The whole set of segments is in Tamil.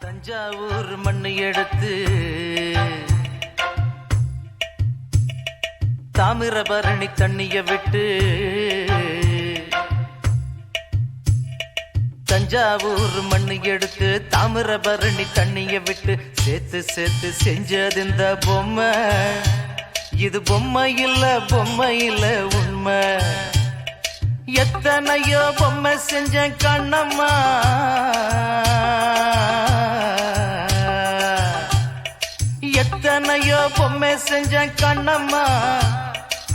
தஞ்சாவூர் மண்ணு எடுத்து தாமிரபரணி தண்ணிய விட்டு தஞ்சாவூர் மண்ணு எடுத்து தாமிரபரணி தண்ணிய விட்டு சேர்த்து சேர்த்து செஞ்சது இந்த பொம்மை. இது பொம்மை இல்ல உண்மை. எத்தனையோ பொம்மை செஞ்ச கண்ணம்மா, எத்தனையோ பொம்மை செஞ்ச கண்ணம்மா,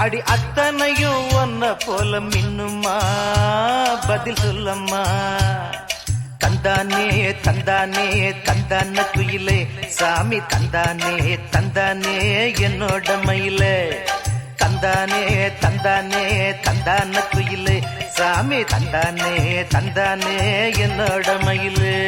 அடி அத்தனையும் ஒன்ன போல மின்னுமா, பதில் சொல்லம்மா. தந்தானே தந்தானே தந்தான குயிலே சாமி, தந்தானே தந்தானே என்னோட மயிலே. தந்தானே தந்தானே தந்தான குயிலே சாமி, தந்தானே தந்தானே என்னோட மயிலே.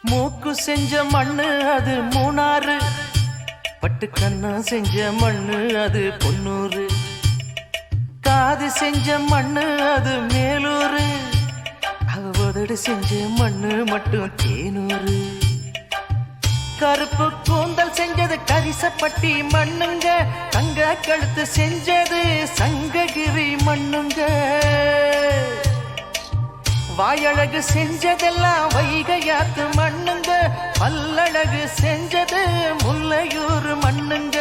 மூக்கு செஞ்ச மண்ணு அது மூணாறு, பட்டு கண்ணா செஞ்ச மண்ணு அது பொன்னூறு, காது செஞ்ச மண்ணு அது மேலூரு, அவதடு செஞ்ச மண்ணு மட்டும் தேனூரு. கருப்பு கூந்தல் செஞ்சது கரிசப்பட்டி மண்ணுங்க, தங்க கழுத்து செஞ்சது சங்ககிரி மண்ணுங்க. வாயழகு செஞ்சதெல்லாம் வைகையாத்து மண்ணுங்க, பல்லழகு செஞ்சது முல்லையூர் மண்ணுங்க.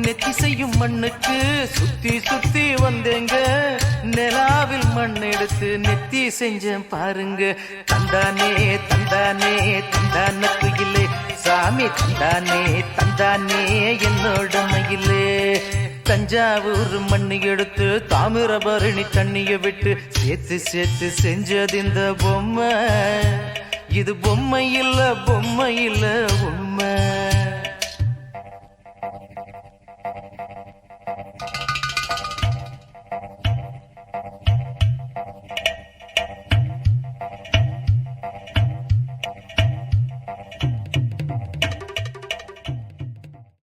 நெத்தி செய்யும் மண்ணுக்கு சுத்தி சுத்தி வந்தேங்க, நிலாவில் மண் எடுத்து நெத்தி செஞ்சேன் பாருங்க. தந்தானே தந்தானே தந்தான குயிலே சாமி, தந்தானே தந்தானே என்னோட மயிலே. தஞ்சாவூர் மண்ணு எடுத்து தாமிரபரணி தண்ணிய விட்டு சேர்த்து சேர்த்து செஞ்சது இந்த பொம்மை. இது பொம்மை இல்ல உண்மை.